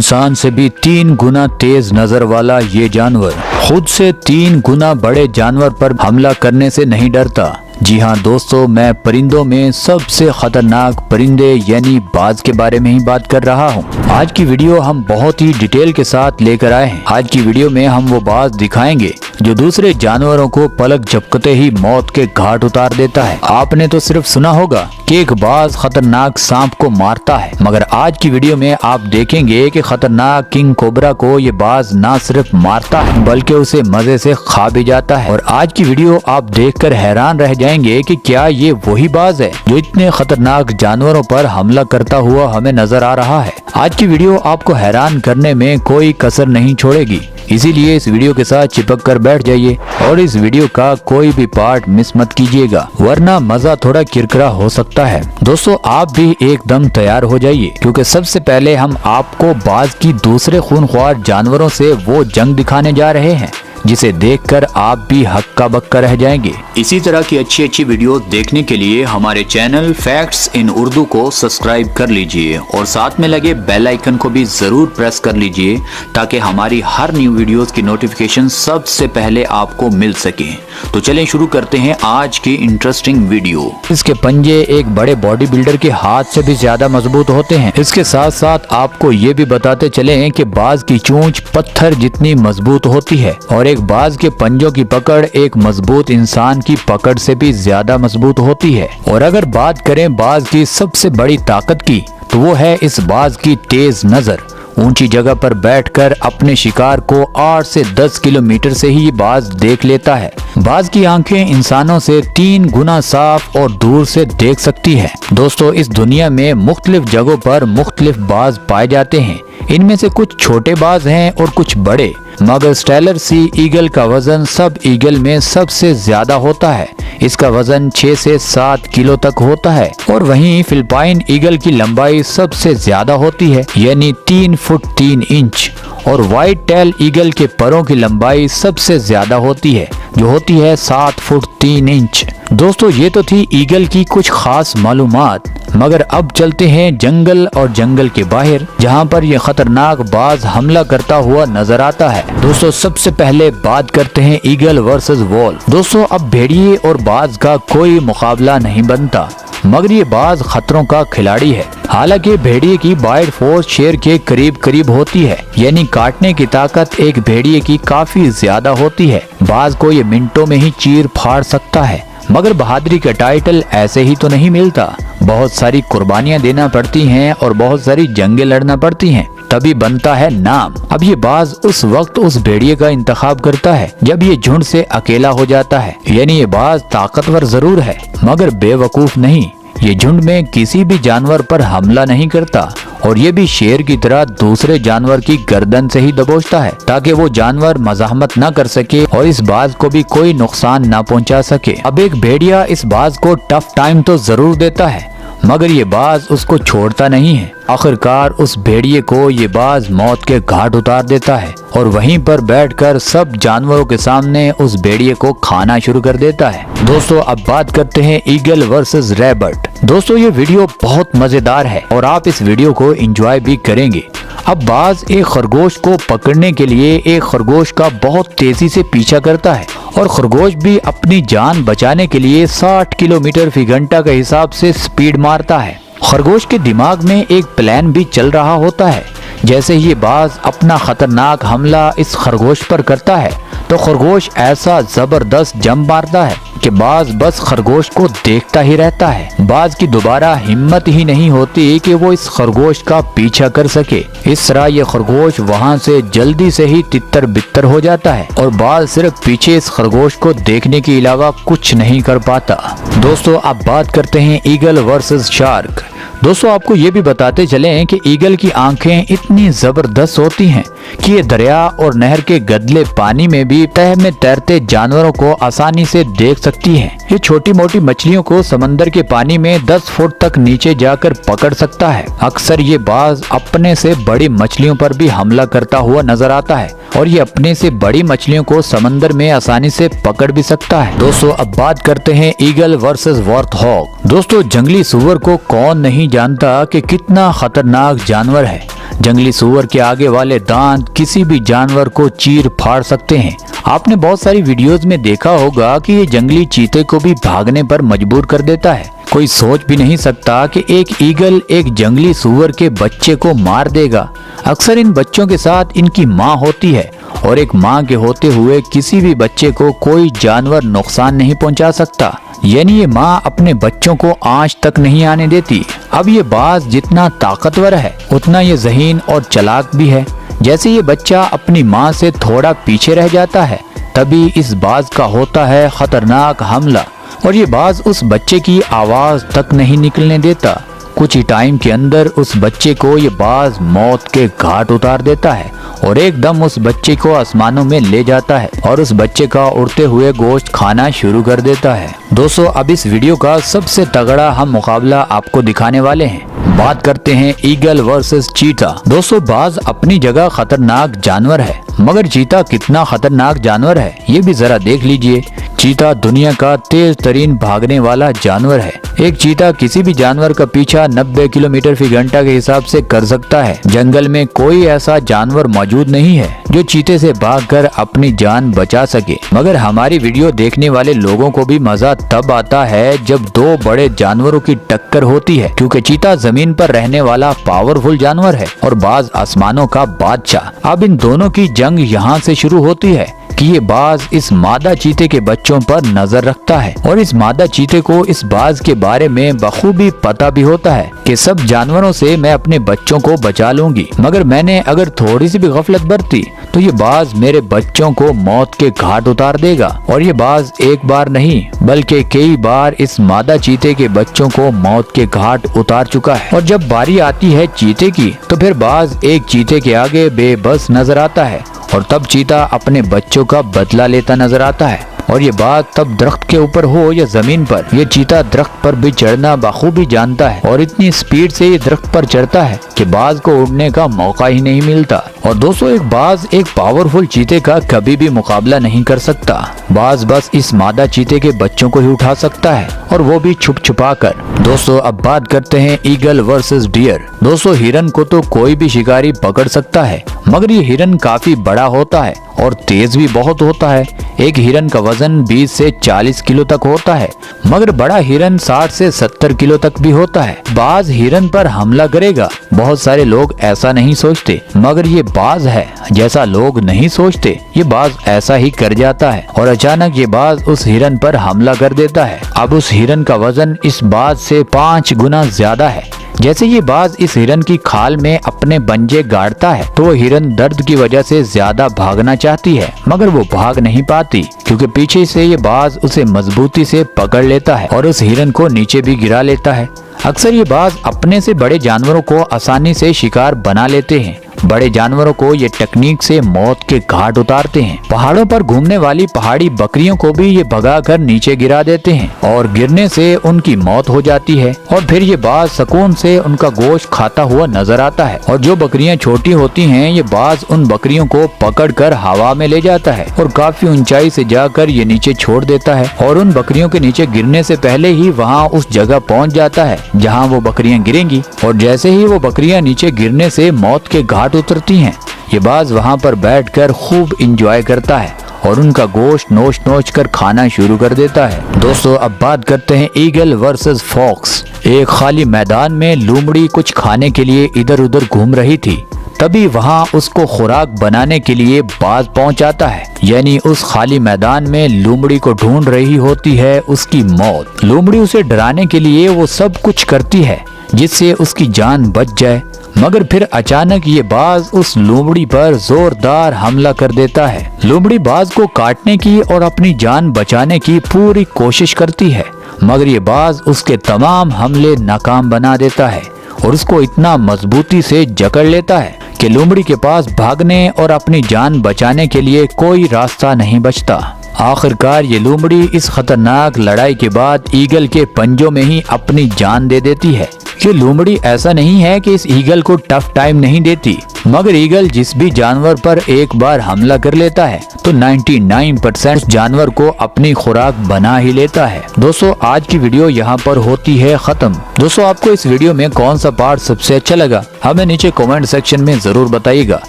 इंसान से भी 3 गुना तेज नजर वाला ये जानवर खुद से 3 गुना बड़े जानवर पर हमला करने से नहीं डरता। जी हाँ दोस्तों, मैं परिंदों में सबसे खतरनाक परिंदे यानी बाज के बारे में ही बात कर रहा हूँ। आज की वीडियो हम बहुत ही डिटेल के साथ लेकर आए हैं। आज की वीडियो में हम वो बाज दिखाएंगे जो दूसरे जानवरों को पलक झपकते ही मौत के घाट उतार देता है। आपने तो सिर्फ सुना होगा कि एक बाज खतरनाक सांप को मारता है, मगर आज की वीडियो में आप देखेंगे कि खतरनाक किंग कोबरा को ये बाज ना सिर्फ मारता है बल्कि उसे मजे से खा भी जाता है। और आज की वीडियो आप देखकर हैरान रह जाएंगे कि क्या ये वही बाज है जो इतने खतरनाक जानवरों पर हमला करता हुआ हमें नजर आ रहा है। आज की वीडियो आपको हैरान करने में कोई कसर नहीं छोड़ेगी, इसीलिए इस वीडियो के साथ चिपक कर बैठ जाइए और इस वीडियो का कोई भी पार्ट मिस मत कीजिएगा, वरना मजा थोड़ा किरकिरा हो सकता है। दोस्तों आप भी एकदम तैयार हो जाइए, क्योंकि सबसे पहले हम आपको बाज की दूसरे खूनख्वार जानवरों से वो जंग दिखाने जा रहे हैं जिसे देखकर आप भी हक्का बक्का रह जाएंगे। इसी तरह की अच्छी अच्छी वीडियो देखने के लिए हमारे चैनल फैक्ट्स इन उर्दू को सब्सक्राइब कर लीजिए और साथ में लगे बेल आइकन को भी जरूर प्रेस कर लीजिए ताकि हमारी हर न्यू वीडियोस की नोटिफिकेशन सबसे पहले आपको मिल सके। तो चलें शुरू करते हैं आज की इंटरेस्टिंग वीडियो। इसके पंजे एक बड़े बॉडी बिल्डर के हाथ से भी ज्यादा मजबूत होते हैं। इसके साथ साथ आपको ये भी बताते चले कि बाज की चोंच पत्थर जितनी मजबूत होती है और एक बाज के पंजों की पकड़ एक मजबूत इंसान की पकड़ से भी ज्यादा मजबूत होती है। और अगर बात करें बाज की सबसे बड़ी ताकत की, तो वो है इस बाज की तेज नजर। ऊंची जगह पर बैठकर अपने शिकार को 8 से 10 किलोमीटर से ही ये बाज देख लेता है। बाज की आंखें इंसानों से 3 गुना साफ और दूर से देख सकती है। दोस्तों इस दुनिया में मुख्तलिफ जगहों पर मुख्तलिफ बाज पाए जाते हैं। इनमें से कुछ छोटे बाज हैं और कुछ बड़े, मगर स्टेलर सी ईगल का वजन सब ईगल में सबसे ज्यादा होता है। इसका वजन 6 से 7 किलो तक होता है। और वहीं फिलिपाइन ईगल की लंबाई सबसे ज्यादा होती है, यानी 3 फुट 3 इंच। और व्हाइट टेल ईगल के परों की लंबाई सबसे ज्यादा होती है, जो होती है 7 फुट 3 इंच। दोस्तों ये तो थी ईगल की कुछ खास मालूमात, मगर अब चलते हैं जंगल और जंगल के बाहर, जहां पर यह खतरनाक बाज हमला करता हुआ नजर आता है। दोस्तों सबसे पहले बात करते हैं ईगल वर्सेस वॉल्फ। दोस्तों अब भेड़िए और बाज का कोई मुकाबला नहीं बनता, मगर ये बाज खतरों का खिलाड़ी है। हालांकि भेड़िए की बाइट फोर्स शेर के करीब करीब होती है, यानी काटने की ताकत एक भेड़िए की काफी ज्यादा होती है। बाज को ये मिनटों में ही चीर फाड़ सकता है, मगर बहादुरी का टाइटल ऐसे ही तो नहीं मिलता। बहुत सारी कुर्बानियां देना पड़ती हैं और बहुत सारी जंगें लड़ना पड़ती हैं, तभी बनता है नाम। अब ये बाज उस वक्त उस भेड़िए का इंतखाब करता है जब ये झुंड से अकेला हो जाता है, यानी ये बाज ताकतवर जरूर है मगर बेवकूफ नहीं। ये झुंड में किसी भी जानवर पर हमला नहीं करता और ये भी शेर की तरह दूसरे जानवर की गर्दन से ही दबोचता है ताकि वो जानवर मज़ाहमत न कर सके और इस बाज को भी कोई नुकसान न पहुंचा सके। अब एक भेड़िया इस बाज को टफ टाइम तो जरूर देता है, मगर ये बाज उसको छोड़ता नहीं है। आखिरकार उस भेड़िए को ये बाज मौत के घाट उतार देता है और वहीं पर बैठकर सब जानवरों के सामने उस भेड़िए को खाना शुरू कर देता है। दोस्तों अब बात करते हैं ईगल वर्सेस रैबिट। दोस्तों ये वीडियो बहुत मजेदार है और आप इस वीडियो को एंजॉय भी करेंगे। अब बाज एक खरगोश को पकड़ने के लिए एक खरगोश का बहुत तेजी से पीछा करता है और खरगोश भी अपनी जान बचाने के लिए 60 किलोमीटर फी घंटा के हिसाब से स्पीड मारता है। खरगोश के दिमाग में एक प्लान भी चल रहा होता है। जैसे ही ये बाज अपना खतरनाक हमला इस खरगोश पर करता है तो खरगोश ऐसा जबरदस्त जंप मारता है कि बाज बस खरगोश को देखता ही रहता है। बाज की दोबारा हिम्मत ही नहीं होती कि वो इस खरगोश का पीछा कर सके। इस तरह ये खरगोश वहाँ से जल्दी से ही तितर बितर हो जाता है और बाज सिर्फ पीछे इस खरगोश को देखने के अलावा कुछ नहीं कर पाता। दोस्तों अब बात करते हैं ईगल वर्सेस शार्क। दोस्तों आपको ये भी बताते चलें कि ईगल की आंखें इतनी जबरदस्त होती हैं कि ये दरिया और नहर के गदले पानी में भी तह में तैरते जानवरों को आसानी से देख सकती हैं। ये छोटी मोटी मछलियों को समंदर के पानी में 10 फुट तक नीचे जाकर पकड़ सकता है। अक्सर ये बाज अपने से बड़ी मछलियों पर भी हमला करता हुआ नजर आता है और ये अपने से बड़ी मछलियों को समंदर में आसानी से पकड़ भी सकता है। दोस्तों अब बात करते हैं ईगल वर्सेस वॉर्थहॉग। दोस्तों जंगली सुअर को कौन नहीं जानता कि कितना खतरनाक जानवर है, जंगली सूअर के आगे वाले दांत किसी भी जानवर को चीर फाड़ सकते हैं। आपने बहुत सारी वीडियोस में देखा होगा कि ये जंगली चीते को भी भागने पर मजबूर कर देता है। कोई सोच भी नहीं सकता कि एक ईगल एक जंगली सूअर के बच्चे को मार देगा। अक्सर इन बच्चों के साथ इनकी माँ होती है और एक माँ के होते हुए किसी भी बच्चे को कोई जानवर नुकसान नहीं पहुंचा सकता। यानी ये माँ अपने बच्चों को आंच तक नहीं आने देती। अब ये बाज जितना ताकतवर है उतना ये ज़हीन और चालाक भी है। जैसे ये बच्चा अपनी माँ से थोड़ा पीछे रह जाता है तभी इस बाज का होता है खतरनाक हमला और ये बाज उस बच्चे की आवाज तक नहीं निकलने देता। कुछ ही टाइम के अंदर उस बच्चे को ये बाज मौत के घाट उतार देता है और एकदम उस बच्चे को आसमानों में ले जाता है और उस बच्चे का उड़ते हुए गोश्त खाना शुरू कर देता है। दोस्तों, अब इस वीडियो का सबसे तगड़ा हम मुकाबला आपको दिखाने वाले हैं। बात करते हैं ईगल वर्सेस चीता। दोस्तों, बाज अपनी जगह खतरनाक जानवर है, मगर चीता कितना खतरनाक जानवर है ये भी जरा देख लीजिए। चीता दुनिया का तेज तरीन भागने वाला जानवर है। एक चीता किसी भी जानवर का पीछा 90 किलोमीटर फी घंटा के हिसाब से कर सकता है। जंगल में कोई ऐसा जानवर मौजूद नहीं है जो चीते से भागकर अपनी जान बचा सके। मगर हमारी वीडियो देखने वाले लोगों को भी मजा तब आता है जब दो बड़े जानवरों की टक्कर होती है, क्योंकि चीता जमीन पर रहने वाला पावरफुल जानवर है और बाज आसमानों का बादशाह। अब इन दोनों की जंग यहाँ से शुरू होती है कि ये बाज इस मादा चीते के बच्चों पर नजर रखता है और इस मादा चीते को इस बाज के बारे में बखूबी पता भी होता है कि सब जानवरों से मैं अपने बच्चों को बचा लूंगी, मगर मैंने अगर थोड़ी सी भी गफलत बरती तो ये बाज मेरे बच्चों को मौत के घाट उतार देगा। और ये बाज एक बार नहीं बल्कि कई बार इस मादा चीते के बच्चों को मौत के घाट उतार चुका है। और जब बारी आती है चीते की तो फिर बाज एक चीते के आगे बेबस नजर आता है और तब चीता अपने बच्चों का बदला लेता नजर आता है। और ये बात तब दरख्त के ऊपर हो या जमीन पर, ये चीता दरख्त पर भी चढ़ना बखूबी जानता है और इतनी स्पीड से ये दरख्त पर चढ़ता है कि बाज को उड़ने का मौका ही नहीं मिलता। और दोस्तों, एक बाज एक पावरफुल चीते का कभी भी मुकाबला नहीं कर सकता। बाज बस इस मादा चीते के बच्चों को ही उठा सकता है और वो भी छुप छुपा कर। दोस्तों, अब बात करते हैं ईगल वर्सेस डियर। दोस्तों, हिरन को तो कोई भी शिकारी पकड़ सकता है, मगर ये हिरन काफी बड़ा होता है और तेज भी बहुत होता है। एक हिरन का वजन 20 से 40 किलो तक होता है, मगर बड़ा हिरन 60 से 70 किलो तक भी होता है। बाज हिरन पर हमला करेगा। बहुत सारे लोग ऐसा नहीं सोचते, मगर ये बाज है जैसा लोग नहीं सोचते। ये बाज ऐसा ही कर जाता है और अचानक ये बाज उस हिरन पर हमला कर देता है। अब उस हिरन का वजन इस बाज से 5 गुना ज्यादा है। जैसे ये बाज इस हिरन की खाल में अपने पंजे गाड़ता है तो वो हिरन दर्द की वजह से ज्यादा भागना चाहती है, मगर वो भाग नहीं पाती क्योंकि पीछे से ये बाज उसे मजबूती से पकड़ लेता है और उस हिरन को नीचे भी गिरा लेता है। अक्सर ये बाज अपने से बड़े जानवरों को आसानी से शिकार बना लेते हैं। बड़े जानवरों को ये टेक्निक से मौत के घाट उतारते हैं। पहाड़ों पर घूमने वाली पहाड़ी बकरियों को भी ये भगाकर नीचे गिरा देते हैं और गिरने से उनकी मौत हो जाती है और फिर ये बाज सुकून से उनका गोश्त खाता हुआ नजर आता है। और जो बकरियां छोटी होती हैं ये बाज उन बकरियों को पकड़कर हवा में ले जाता है और काफी ऊंचाई से जाकर ये नीचे छोड़ देता है और उन बकरियों के नीचे गिरने से पहले ही वहाँ उस जगह पहुँच जाता है जहाँ वो बकरियां गिरेंगी। और जैसे ही वो बकरियां नीचे गिरने से मौत के घाट उतरती हैं, ये बाज वहाँ पर बैठकर खूब इंजॉय करता है और उनका गोश्त नोच नोच कर खाना शुरू कर देता है। दोस्तों, अब बात करते हैं ईगल वर्सेस फॉक्स। एक खाली मैदान में लोमड़ी कुछ खाने के लिए इधर उधर घूम रही थी। तभी वहाँ उसको खुराक बनाने के लिए बाज पहुँच आता है। यानी उस खाली मैदान में लोमड़ी को ढूंढ रही होती है उसकी मौत। लोमड़ी उसे डराने के लिए वो सब कुछ करती है जिससे उसकी जान बच जाए, मगर फिर अचानक ये बाज उस लोमड़ी पर जोरदार हमला कर देता है। लोमड़ी बाज को काटने की और अपनी जान बचाने की पूरी कोशिश करती है, मगर ये बाज उसके तमाम हमले नाकाम बना देता है और उसको इतना मजबूती से जकड़ लेता है कि लोमड़ी के पास भागने और अपनी जान बचाने के लिए कोई रास्ता नहीं बचता। आखिरकार ये लोमड़ी इस खतरनाक लड़ाई के बाद ईगल के पंजों में ही अपनी जान दे देती है। ये लोमड़ी ऐसा नहीं है कि इस ईगल को टफ टाइम नहीं देती, मगर ईगल जिस भी जानवर पर एक बार हमला कर लेता है तो 99% जानवर को अपनी खुराक बना ही लेता है। दोस्तों आज की वीडियो यहाँ पर होती है खत्म। दोस्तों आपको इस वीडियो में कौन सा पार्ट सबसे अच्छा लगा हमें नीचे कमेंट सेक्शन में जरूर बताइएगा।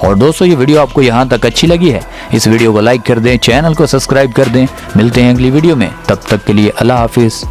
और दोस्तों ये वीडियो आपको यहाँ तक अच्छी लगी है, इस वीडियो को लाइक कर दें, चैनल को सब्सक्राइब कर दें। मिलते हैं अगली वीडियो में, तब तक के लिए अल्लाह हाफिज।